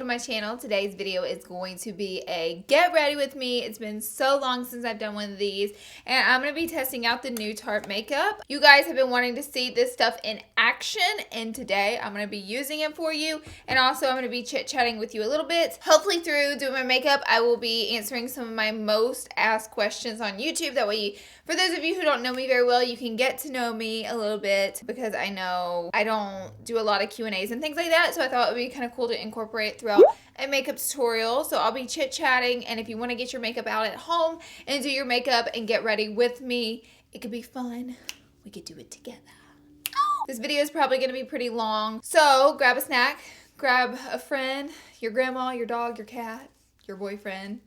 to my channel. Today's video is going to be a get ready with me. It's been so long since I've done one of these, and I'm going to be testing out the new Tarte makeup. You guys have been wanting to see this stuff in action, and today I'm going to be using it for you, and also I'm going to be chit-chatting with you a little bit. Hopefully through doing my makeup, I will be answering some of my most asked questions on YouTube. That way, for those of you who don't know me very well, you can get to know me a little bit, because I know I don't do a lot of Q&As and things like that, so I thought it would be kind of cool to incorporate throughout a makeup tutorial. So I'll be chit-chatting, and if you want to get your makeup out at home and do your makeup and get ready with me, it could be fun. We could do it together. This video is probably going to be pretty long, so grab a snack, grab a friend, your grandma, your dog, your cat, your boyfriend,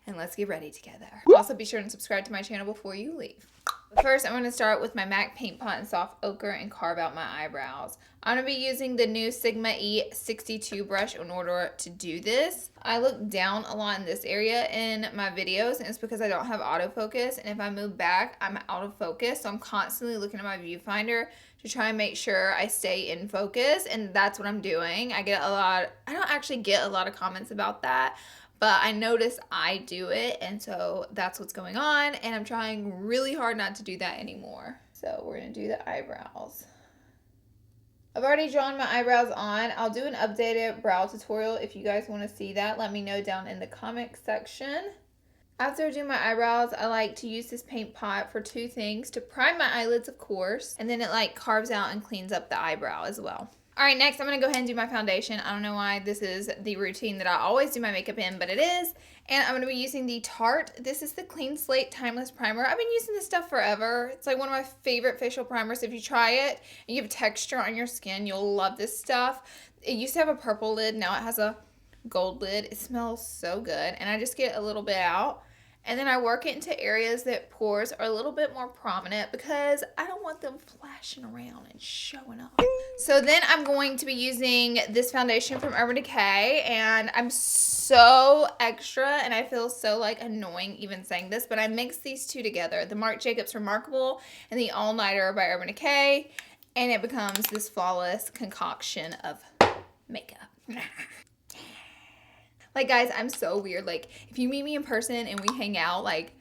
and let's get ready together. Also, be sure and subscribe to my channel before you leave. But first, I'm going to start with my MAC Paint Pot and Soft Ochre and carve out my eyebrows. I'm going to be using the new Sigma E62 brush in order to do this. I look down a lot in this area in my videos, and it's because I don't have autofocus, and if I move back, I'm out of focus, so I'm constantly looking at my viewfinder to try and make sure I stay in focus, and that's what I'm doing. I don't actually get a lot of comments about that, but I notice I do it, and so that's what's going on, and I'm trying really hard not to do that anymore. So we're going to do the eyebrows. I've already drawn my eyebrows on. I'll do an updated brow tutorial. If you guys want to see that, let me know down in the comment section. After I do my eyebrows, I like to use this paint pot for two things. To prime my eyelids, of course, and then it like carves out and cleans up the eyebrow as well. Alright, next I'm going to go ahead and do my foundation. I don't know why this is the routine that I always do my makeup in, but it is. And I'm going to be using the Tarte. This is the Clean Slate Timeless Primer. I've been using this stuff forever. It's like one of my favorite facial primers. If you try it and you have texture on your skin, you'll love this stuff. It used to have a purple lid. Now it has a gold lid. It smells so good. And I just get a little bit out. And then I work it into areas that pores are a little bit more prominent, because I don't want them flashing around and showing up. So then I'm going to be using this foundation from Urban Decay, and I'm so extra, and I feel so like annoying even saying this, but I mixed these two together, the Marc Jacobs Remarkable and the All Nighter by Urban Decay, and it becomes this flawless concoction of makeup. Like, guys, I'm so weird. Like, if you meet me in person and we hang out, like,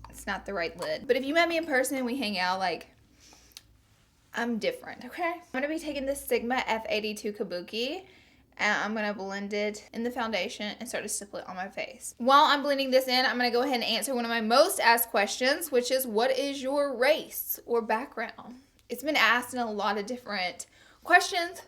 it's not the right lid. But if you met me in person and we hang out, like, I'm different, okay? I'm going to be taking this Sigma F82 Kabuki, and I'm going to blend it in the foundation and start to stipple it on my face. While I'm blending this in, I'm going to go ahead and answer one of my most asked questions, which is, what is your race or background? It's been asked in a lot of different questions,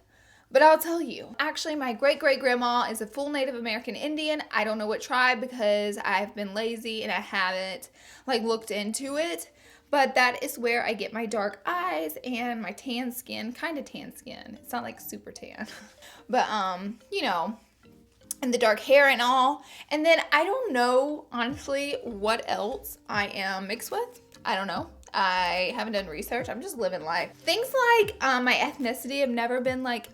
but I'll tell you. Actually, my great-great-grandma is a full Native American Indian. I don't know what tribe, because I've been lazy and I haven't like looked into it. But that is where I get my dark eyes and my tan skin, kind of tan skin. It's not like super tan. But you know, and the dark hair and all. And then I don't know, honestly, what else I am mixed with. I don't know. I haven't done research. I'm just living life. Things like my ethnicity have never been like,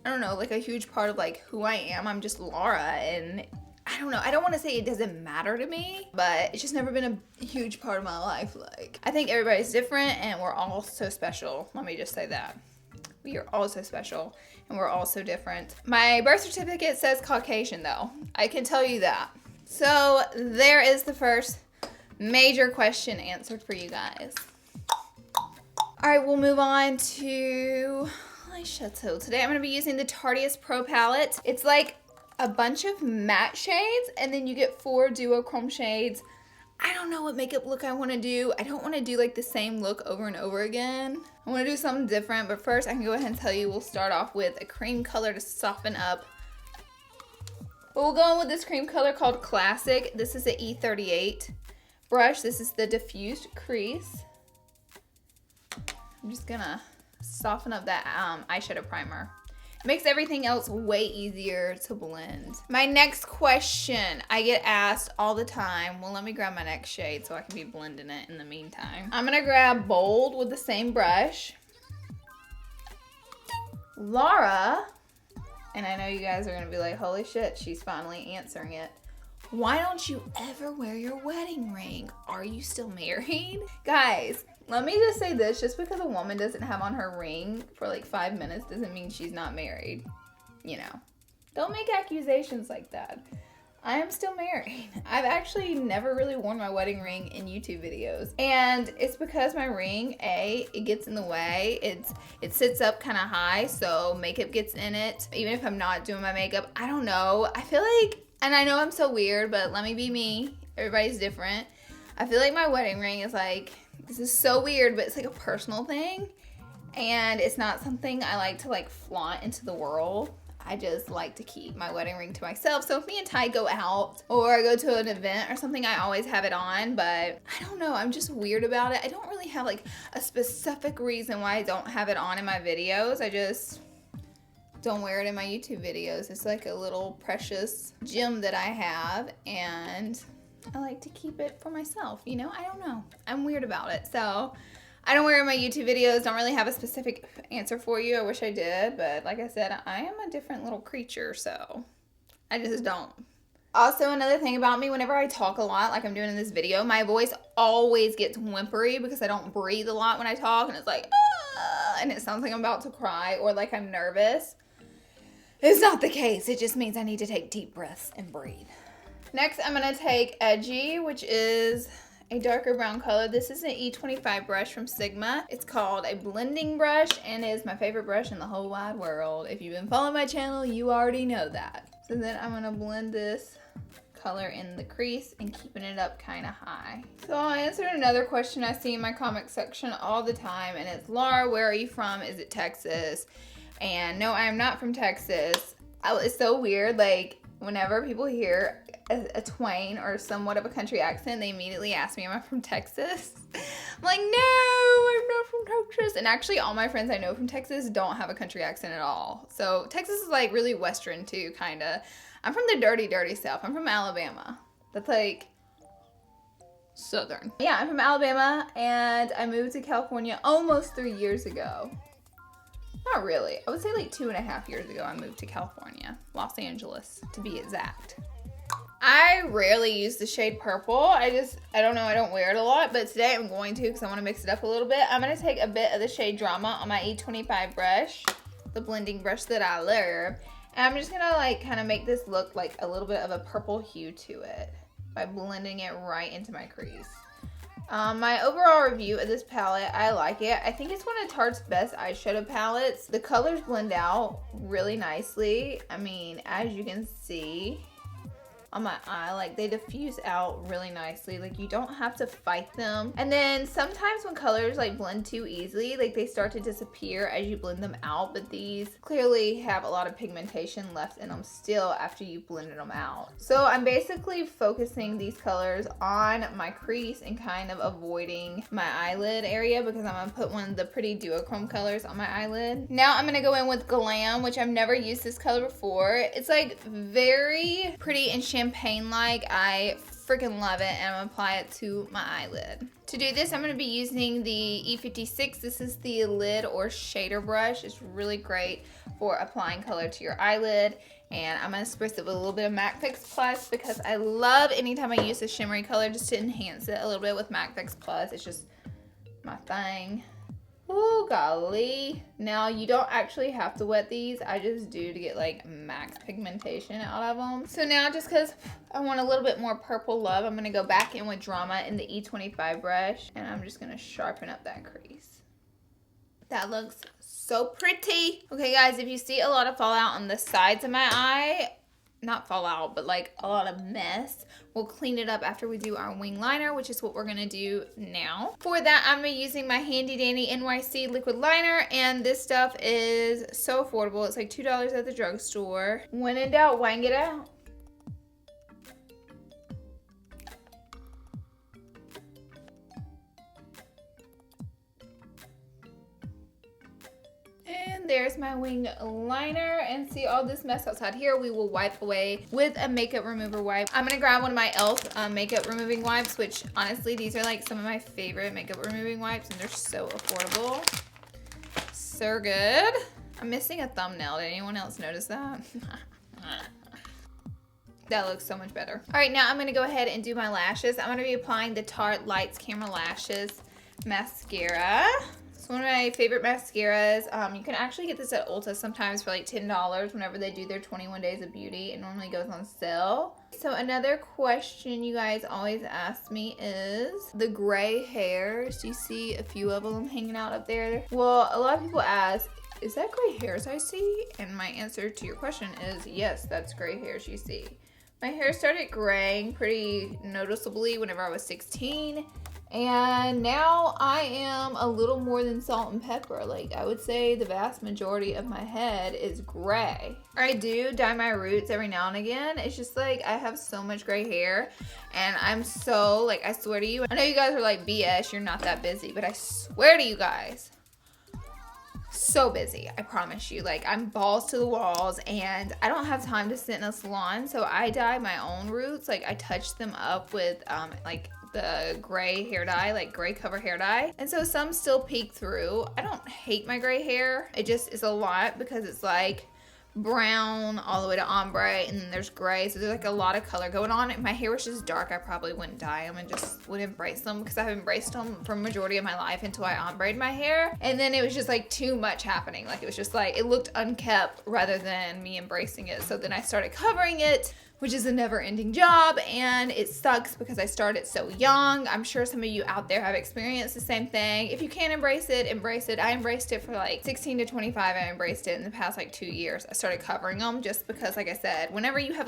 I don't know, like a huge part of like who I am. I'm just Laura, and I don't know. I don't want to say it doesn't matter to me, but it's just never been a huge part of my life. Like, I think everybody's different, and we're all so special. Let me just say that. We are all so special, and we're all so different. My birth certificate says Caucasian, though. I can tell you that. So there is the first major question answered for you guys. All right, we'll move on to eyeshadow. Today I'm going to be using the Tarteist Pro Palette. It's like a bunch of matte shades, and then you get 4 duochrome shades. I don't know what makeup look I want to do. I don't want to do like the same look over and over again. I want to do something different, but first I can go ahead and tell you we'll start off with a cream color to soften up. But we'll go in with this cream color called Classic. This is an E38 brush. This is the diffused crease. I'm just gonna soften up that eyeshadow primer. It makes everything else way easier to blend. My next question I get asked all the time. Well, let me grab my next shade so I can be blending it in the meantime. I'm gonna grab Bold with the same brush. Laura, and I know you guys are gonna be like, holy shit, she's finally answering it. Why don't you ever wear your wedding ring? Are you still married? Guys, let me just say this. Just because a woman doesn't have on her ring for like 5 minutes doesn't mean she's not married. you know, don't make accusations like that. I am still married. I've actually never really worn my wedding ring in YouTube videos. And it's because my ring, it gets in the way. It sits up kind of high, so makeup gets in it. Even if I'm not doing my makeup, I don't know. I feel like, and I know I'm so weird, but let me be me. Everybody's different. I feel like my wedding ring is like, this is so weird, but it's like a personal thing. And it's not something I like to like flaunt into the world. I just like to keep my wedding ring to myself. So if me and Ty go out or I go to an event or something, I always have it on. But I don't know, I'm just weird about it. I don't really have like a specific reason why I don't have it on in my videos. I just don't wear it in my YouTube videos. It's like a little precious gem that I have, and I like to keep it for myself. You know, I don't know. I'm weird about it. So I don't wear it in my YouTube videos. Don't really have a specific answer for you. I wish I did, but like I said, I am a different little creature, so I just don't. Also, another thing about me, whenever I talk a lot, like I'm doing in this video, my voice always gets whimpery because I don't breathe a lot when I talk, and it's like, and it sounds like I'm about to cry or like I'm nervous. It's not the case. It just means I need to take deep breaths and breathe. Next, I'm going to take Edgy, which is a darker brown color. This is an E25 brush from Sigma. It's called a blending brush and is my favorite brush in the whole wide world. If you've been following my channel, you already know that. So then I'm gonna blend this color in the crease and keeping it up kind of high. So I answered another question I see in my comment section all the time, and it's, Laura, where are you from? Is it Texas? And no, I am not from Texas. It's so weird, like whenever people hear a twang or somewhat of a country accent, they immediately ask me, am I from Texas? I'm like, no, I'm not from Texas. And actually all my friends I know from Texas don't have a country accent at all. So Texas is like really Western too, kind of. I'm from the dirty, dirty South. I'm from Alabama. That's like Southern. Yeah, I'm from Alabama, and I moved to California almost 3 years ago. Not really. I would say like 2.5 years ago I moved to California. Los Angeles, to be exact. I rarely use the shade purple. I don't know, I don't wear it a lot, but today I'm going to because I want to mix it up a little bit. I'm going to take a bit of the shade Drama on my E25 brush, the blending brush that I love, and I'm just going to like kind of make this look like a little bit of a purple hue to it by blending it right into my crease. My overall review of this palette, I like it. I think it's one of Tarte's best eyeshadow palettes. The colors blend out really nicely. I mean, as you can see on my eye, like they diffuse out really nicely. Like you don't have to fight them. And then sometimes when colors like blend too easily, like they start to disappear as you blend them out, but these clearly have a lot of pigmentation left in them still after you blended them out. So I'm basically focusing these colors on my crease and kind of avoiding my eyelid area because I'm gonna put one of the pretty duochrome colors on my eyelid. Now I'm gonna go in with Glam, which I've never used this color before. It's like very pretty and champagne-like. I freaking love it, and I'm gonna apply it to my eyelid. To do this, I'm gonna be using the E56. This is the lid or shader brush. It's really great for applying color to your eyelid, and I'm gonna spritz it with a little bit of MAC Fix Plus because I love anytime I use a shimmery color just to enhance it a little bit with MAC Fix Plus. It's just my thing. Oh golly. Now you don't actually have to wet these. I just do to get like max pigmentation out of them. So now just because I want a little bit more purple love, I'm going to go back in with Drama in the E25 brush, and I'm just going to sharpen up that crease. That looks so pretty. Okay guys, if you see a lot of fallout on the sides of my eye, not fallout, but like a lot of mess, we'll clean it up after we do our wing liner, which is what we're gonna do now. For that, I'm using my handy dandy NYC liquid liner, and this stuff is so affordable. It's like $2 at the drugstore. When in doubt, wang it out. And there's my wing liner, and see all this mess outside here we will wipe away with a makeup remover wipe. I'm gonna grab one of my e.l.f. Makeup removing wipes, which honestly these are like some of my favorite makeup removing wipes, and they're so affordable. So good. I'm missing a thumbnail. Did anyone else notice that? That looks so much better. All right, now I'm gonna go ahead and do my lashes. I'm gonna be applying the Tarte Lights Camera Lashes mascara. This one of my favorite mascaras. You can actually get this at Ulta sometimes for like $10 whenever they do their 21 Days of Beauty. It normally goes on sale. So another question you guys always ask me is the gray hairs. Do you see a few of them hanging out up there? Well, a lot of people ask, is that gray hairs I see? And my answer to your question is yes, that's gray hairs you see. My hair started graying pretty noticeably whenever I was 16. And now I am a little more than salt and pepper. Like, I would say the vast majority of my head is gray. I do dye my roots every now and again. It's just like I have so much gray hair and I'm so, like, I swear to you, I know you guys are like, BS, you're not that busy, but I swear to you guys, so busy, I promise you. Like, I'm balls to the walls and I don't have time to sit in a salon, so I dye my own roots. Like, I touch them up with like the gray hair dye, like gray cover hair dye, and so some still peek through. I don't hate my gray hair, it just is a lot because it's like brown all the way to ombre, and then there's gray, so there's like a lot of color going on. If my hair was just dark, I probably wouldn't dye them and just would embrace them, because I've embraced them for the majority of my life until I ombre my hair, and then it was just like too much happening. Like, it was just like, it looked unkept rather than me embracing it. So then I started covering it, which is a never-ending job, and it sucks because I started so young. I'm sure some of you out there have experienced the same thing. If you can't embrace it, embrace it. I embraced it for like 16 to 25. I embraced it in the past like 2 years. I started covering them just because, like I said, whenever you have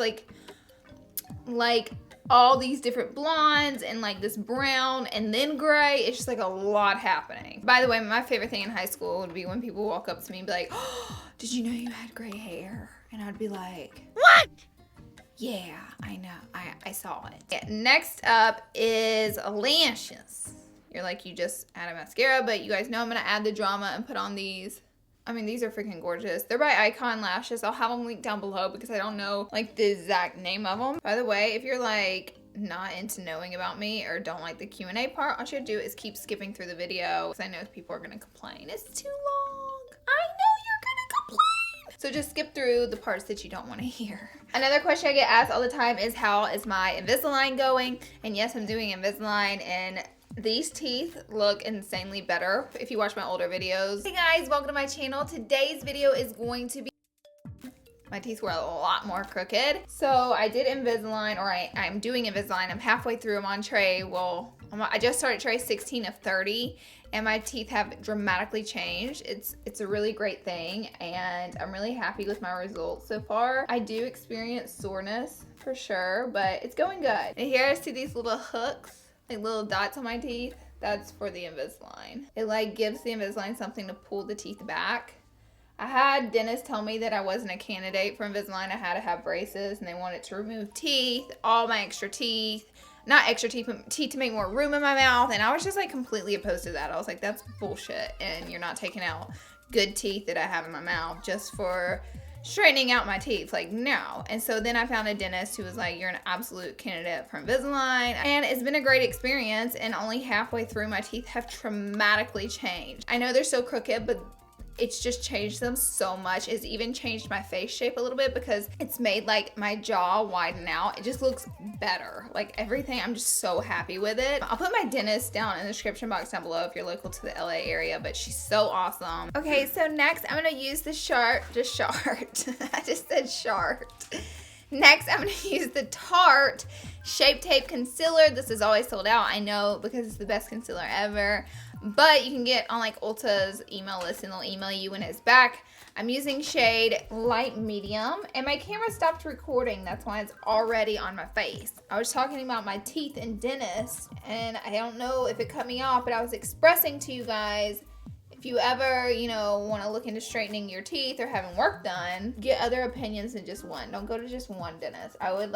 like all these different blondes and like this brown and then gray, it's just like a lot happening. By the way, my favorite thing in high school would be when people walk up to me and be like, oh, did you know you had gray hair? And I'd be like, what? Yeah, I know. I saw it. Yeah, next up is lashes. You're like, you just add a mascara, but you guys know I'm going to add the drama and put on these. I mean, these are freaking gorgeous. They're by Icon Lashes. I'll have them linked down below because I don't know like the exact name of them. By the way, if you're like not into knowing about me or don't like the Q&A part, all you should do is keep skipping through the video because I know people are going to complain. It's too long. I know you're going to complain. So just skip through the parts that you don't want to hear. Another question I get asked all the time is, how is my Invisalign going? And yes, I'm doing Invisalign, and these teeth look insanely better if you watch my older videos. Hey guys, welcome to my channel. Today's video is going to be, my teeth were a lot more crooked. So I did Invisalign, or I'm doing Invisalign. I'm halfway through. I'm on tray. Well, I just started tray 16 of 30. And my teeth have dramatically changed. It's a really great thing, and I'm really happy with my results so far. I do experience soreness for sure, but it's going good. And here I see these little hooks, like little dots on my teeth. That's for the Invisalign. It like gives the Invisalign something to pull the teeth back. I had dentists tell me that I wasn't a candidate for Invisalign. I had to have braces, and they wanted to remove teeth, all my extra teeth. Not extra teeth, but teeth to make more room in my mouth. And I was just like completely opposed to that. I was like, that's bullshit. And you're not taking out good teeth that I have in my mouth just for straightening out my teeth. Like, no. And so then I found a dentist who was like, you're an absolute candidate for Invisalign. And it's been a great experience. And only halfway through, my teeth have dramatically changed. I know they're so crooked, but it's just changed them so much. It's even changed my face shape a little bit because it's made like my jaw widen out. It just looks better. Like everything, I'm just so happy with it. I'll put my dentist down in the description box down below if you're local to the LA area, but she's so awesome. Okay, so next I'm gonna use the I just said Shart. Next, I'm going to use the Tarte Shape Tape Concealer. This is always sold out, I know, because it's the best concealer ever. But you can get on like Ulta's email list, and they'll email you when it's back. I'm using shade Light Medium, and my camera stopped recording. That's why it's already on my face. I was talking about my teeth and dentist, and I don't know if it cut me off, but I was expressing to you guys, if you ever, want to look into straightening your teeth or having work done, get other opinions than just one. Don't go to just one dentist. I would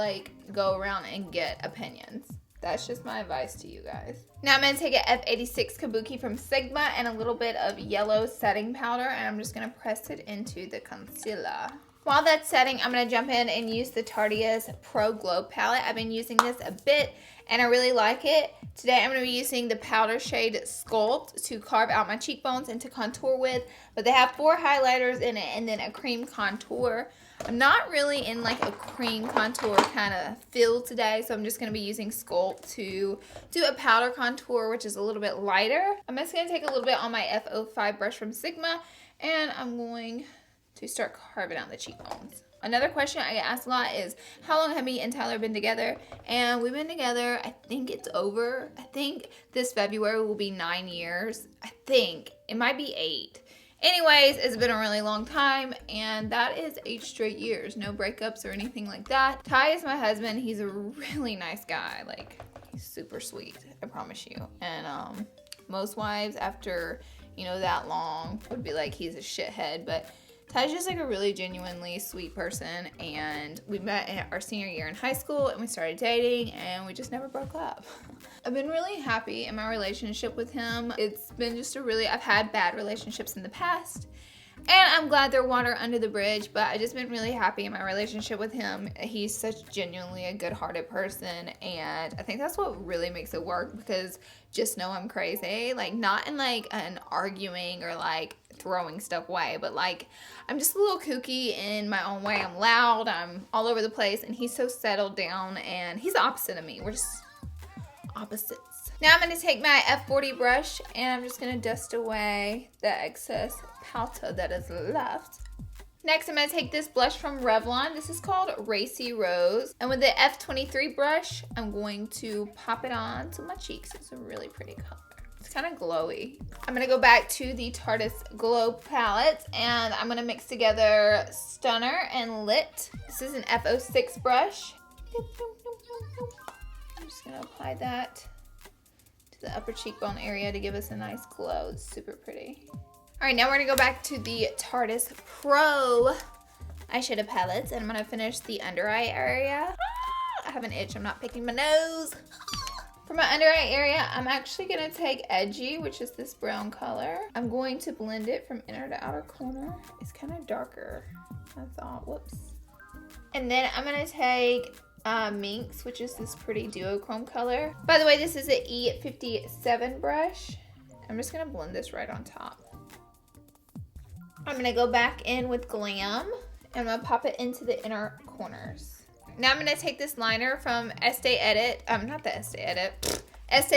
go around and get opinions. That's just my advice to you guys. Now I'm going to take an F86 Kabuki from Sigma and a little bit of yellow setting powder, and I'm just going to press it into the concealer. While that's setting, I'm going to jump in and use the Tarteist Pro Glow palette. I've been using this a bit, and I really like it. Today I'm going to be using the powder shade Sculpt to carve out my cheekbones and to contour with, but they have 4 highlighters in it and then a cream contour. I'm not really in like a cream contour kind of feel today, so I'm just going to be using Sculpt to do a powder contour, which is a little bit lighter. I'm just going to take a little bit on my F05 brush from Sigma, and I'm going to start carving out the cheekbones. Another question I get asked a lot is, how long have me and Tyler been together? And we've been together, I think I think this February will be 9 years. I think. It might be 8. Anyways, it's been a really long time, and that is 8 straight years. No breakups or anything like that. Ty is my husband. He's a really nice guy. Like, he's super sweet, I promise you. And most wives after, you know, that long would be like, he's a shithead, but Ty's just like a really genuinely sweet person, and we met in our senior year in high school, and we started dating, and we just never broke up. I've been really happy in my relationship with him. It's been just I've had bad relationships in the past, and I'm glad they're water under the bridge, but I've just been really happy in my relationship with him. He's such genuinely a good-hearted person, and I think that's what really makes it work, because just know I'm crazy. Like, not in like an arguing or like throwing stuff away, but like, I'm just a little kooky in my own way. I'm loud, I'm all over the place, and he's so settled down, and he's the opposite of me. We're just opposites. Now I'm going to take my F40 brush, and I'm just going to dust away the excess powder that is left. Next, I'm going to take this blush from Revlon. This is called Racy Rose. And with the F23 brush, I'm going to pop it on to my cheeks. It's a really pretty color. It's kind of glowy. I'm going to go back to the Tarteist Glow palette, and I'm going to mix together Stunner and Lit. This is an F06 brush. I'm just going to apply that to the upper cheekbone area to give us a nice glow. It's super pretty. All right, now we're going to go back to the Tarteist Pro eyeshadow palettes, and I'm going to finish the under eye area. I have an itch. I'm not picking my nose. For my under eye area, I'm actually going to take Edgy, which is this brown color. I'm going to blend it from inner to outer corner. It's kind of darker, I thought. Whoops. And then I'm going to take Minx, which is this pretty duochrome color. By the way, this is an E57 brush. I'm just going to blend this right on top. I'm going to go back in with Glam, and I'm going to pop it into the inner corners. Now I'm going to take this liner from Estee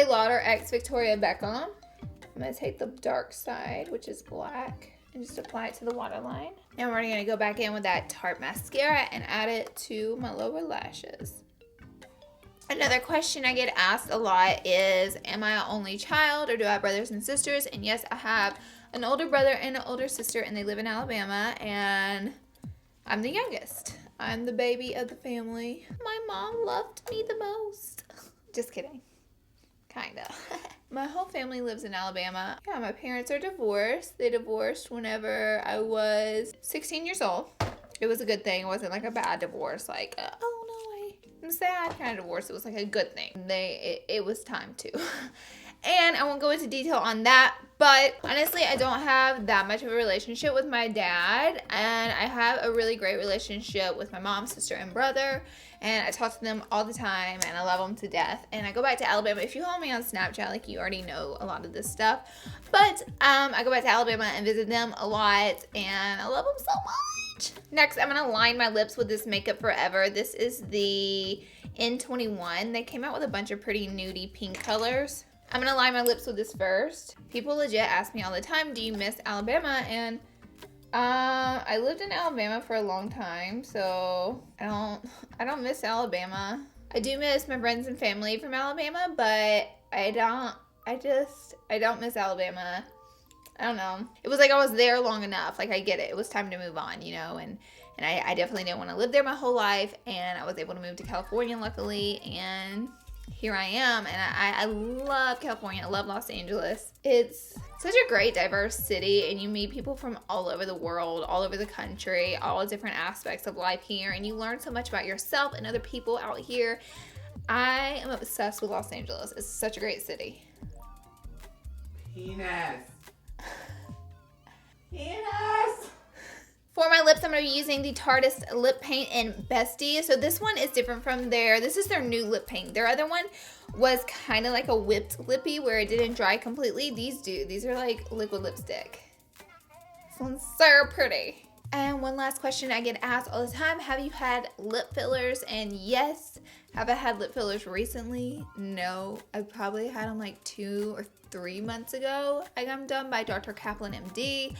Lauder X Victoria Beckham. I'm going to take the dark side, which is black, and just apply it to the waterline. Now I'm already going to go back in with that Tarte mascara and add it to my lower lashes. Another question I get asked a lot is, am I an only child, or do I have brothers and sisters? And yes, I have an older brother and an older sister, and they live in Alabama, and I'm the youngest. I'm the baby of the family. My mom loved me the most. Just kidding. Kinda. My whole family lives in Alabama. Yeah, my parents are divorced. They divorced whenever I was 16 years old. It was a good thing. It wasn't like a bad divorce, like, oh no, I'm sad kind of divorce. It was like a good thing. It was time to. And I won't go into detail on that, but honestly, I don't have that much of a relationship with my dad, and I have a really great relationship with my mom, sister, and brother, and I talk to them all the time, and I love them to death. And I go back to Alabama. If you follow me on Snapchat, like, you already know a lot of this stuff, but I go back to Alabama and visit them a lot, and I love them so much. Next, I'm going to line my lips with this Makeup Forever. This is the N21. They came out with a bunch of pretty nudie pink colors. I'm going to line my lips with this first. People legit ask me all the time, do you miss Alabama? And I lived in Alabama for a long time, so I don't miss Alabama. I do miss my friends and family from Alabama, but I don't miss Alabama. I don't know. It was like I was there long enough. Like, I get it. It was time to move on, you know, and I definitely didn't want to live there my whole life, and I was able to move to California, luckily, and here I am, and I love California. I love Los Angeles. It's such a great, diverse city, and you meet people from all over the world, all over the country, all different aspects of life here, and you learn so much about yourself and other people out here. I am obsessed with Los Angeles. It's such a great city. Penis. For my lips, I'm going to be using the Tarteist Lip Paint in Bestie. So this one is different from this is their new lip paint. Their other one was kind of like a whipped lippy where it didn't dry completely. These do. These are like liquid lipstick. This one's so pretty. And one last question I get asked all the time, have you had lip fillers? And yes. Have I had lip fillers recently? No. I probably had them like 2 or 3 months ago. I got them done by Dr. Kaplan MD.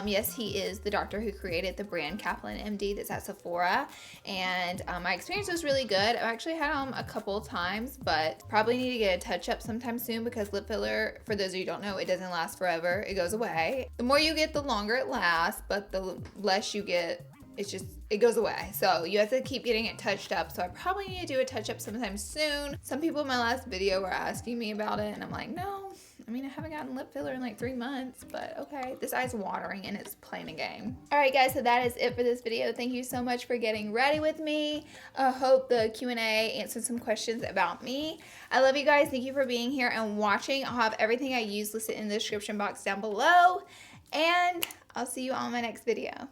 Yes, he is the doctor who created the brand Kaplan MD that's at Sephora. And my experience was really good. I've actually had them a couple times, but probably need to get a touch up sometime soon because lip filler, for those of you who don't know, it doesn't last forever. It goes away. The more you get, the longer it lasts, but the less you get, it goes away. So you have to keep getting it touched up. So I probably need to do a touch up sometime soon. Some people in my last video were asking me about it and I'm like, no, I mean, I haven't gotten lip filler in like 3 months, but okay. This eye's watering and it's playing a game. All right, guys, so that is it for this video. Thank you so much for getting ready with me. I hope the Q&A answered some questions about me. I love you guys. Thank you for being here and watching. I'll have everything I use listed in the description box down below. And I'll see you on my next video.